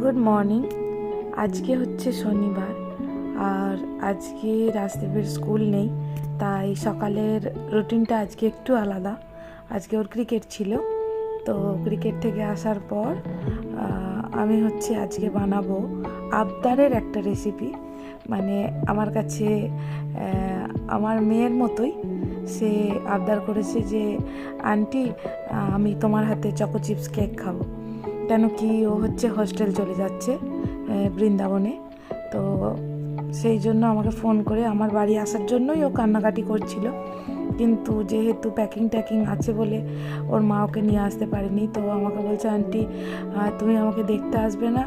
Good morning. আজকে হচ্ছে শনিবার, আর আজকে রাজদীপের স্কুল নেই, তাই সকালের রুটিনটা আজকে একটু আলাদা। আজকে ওর ক্রিকেট ছিল, তো ক্রিকেট থেকে আসার পর আমি হচ্ছে আজকে বানাবো আবদারের একটা রেসিপি। মানে আমার কাছে আমার মেয়ের মতোই সে আবদার করেছে যে আন্টি, আমি তোমার হাতে চকো চিপস কেক খাবো। কেন কি ও হচ্ছে হোস্টেল চলে যাচ্ছে বৃন্দাবনে, তো সেই জন্য আমাকে ফোন করে আমার বাড়ি আসার জন্যই ও কান্নাকাটি করছিল। কিন্তু যেহেতু প্যাকিং আছে বলে ওর মা ওকে নিয়ে আসতে পারেনি, তো আমাকে বলছে আন্টি তুমি আমাকে দেখতে আসবে না,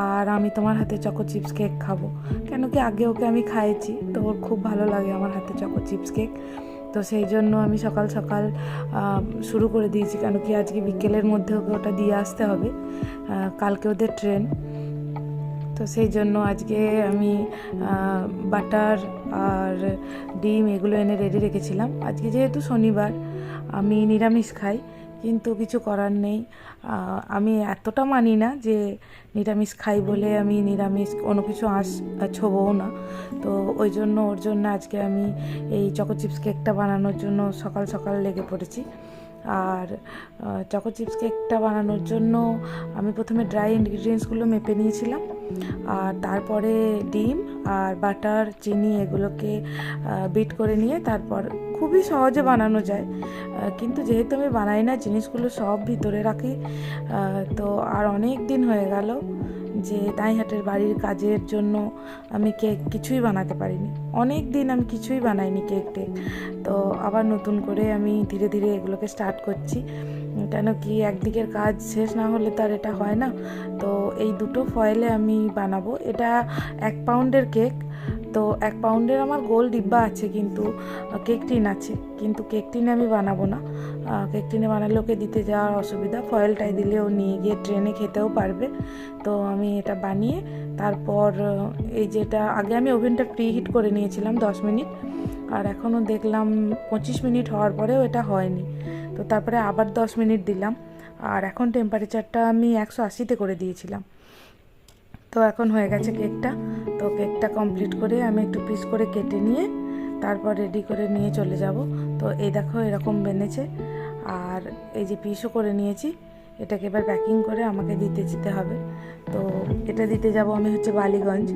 আর আমি তোমার হাতে চকো চিপস কেক খাবো। কেন কি আগে ওকে আমি খাইয়েছি, তো ওর খুব ভালো লাগে আমার হাতে চকো চিপস কেক। তো সেই জন্য আমি সকাল সকাল শুরু করে দিয়েছি, কেন কি আজকে বিকেলের মধ্যে ওকে ওটা দিয়ে আসতে হবে, কালকে ওদের ট্রেন। তো সেই জন্য আজকে আমি বাটার আর ডিম এগুলো এনে রেডি রেখেছিলাম। আজকে যেহেতু শনিবার, আমি নিরামিষ খাই, কিন্তু কিছু করার নেই। আমি এতটা মানি না যে নিরামিষ খাই বলে আমি নিরামিষ কোনো কিছু ছোবও না। তো ওই জন্য ওর জন্য আজকে আমি এই চকো চিপস কেকটা বানানোর জন্য সকাল সকাল লেগে পড়েছি। আর চকো চিপস কেকটা বানানোর জন্য আমি প্রথমে ড্রাই ইনগ্রিডিয়েন্টসগুলো মেপে নিয়েছিলাম, আর তারপরে ডিম আর বাটার চিনি এগুলোকে বিট করে নিয়ে তারপর খুবই সহজে বানানো যায়। কিন্তু যেহেতু আমি বানাই না, জিনিসগুলো সব ভিতরে রাখি, তো আর অনেক দিন হয়ে গেল যে দাইহাটের বাড়ির কাজের জন্য আমি কেক কিছুই বানাতে পারিনি। অনেক দিন আমি কিছুই বানাইনি কেক টেক। তো আবার নতুন করে আমি ধীরে ধীরে এগুলোকে স্টার্ট করছি, কেন কি একদিকের কাজ শেষ না হলে তো আর এটা হয় না। তো এই দুটো ফয়েলে আমি বানাবো। এটা 1 পাউন্ডের কেক। তো 1 পাউন্ডের আমার গোল ডিব্বা আছে, কিন্তু কেক টিন আছে, কিন্তু কেক টিনে আমি বানাবো না। কেক টিনে বানালে ওকে দিতে যাওয়ার অসুবিধা, ফয়েলটাই দিলে ও নিয়ে গিয়ে ট্রেনে খেতেও পারবে। তো আমি এটা বানিয়ে তারপর এই যেটা আগে আমি ওভেনটা প্রি হিট করে নিয়েছিলাম 10 মিনিট, আর এখনও দেখলাম 25 মিনিট হওয়ার পরেও এটা হয়নি। তো তারপরে আবার 10 মিনিট দিলাম, আর এখন টেম্পারেচারটা আমি 180-তে করে দিয়েছিলাম। তো এখন হয়ে গেছে কেকটা। তো কেকটা কমপ্লিট করে আমি একটু পিস করে কেটে নিয়ে তারপর রেডি করে নিয়ে চলে যাব। তো এই দেখো এরকম বেনেছে, আর এই যে পিসও করে নিয়েছি। এটাকে এবার প্যাকিং করে আমাকে দিতে যেতে হবে। তো এটা দিতে যাব আমি হচ্ছে বালিগঞ্জ।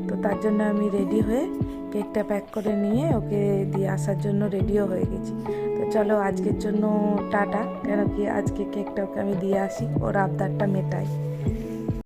তো তার জন্য আমি রেডি হয়ে কেকটা প্যাক করে নিয়ে ওকে দিয়ে আসার জন্য রেডিও হয়ে গেছি। তো চলো আজকের জন্য টাটা, কেন কি আজকে কেকটা ওকে আমি দিয়ে আসি, ওর আবদারটা মেটাই।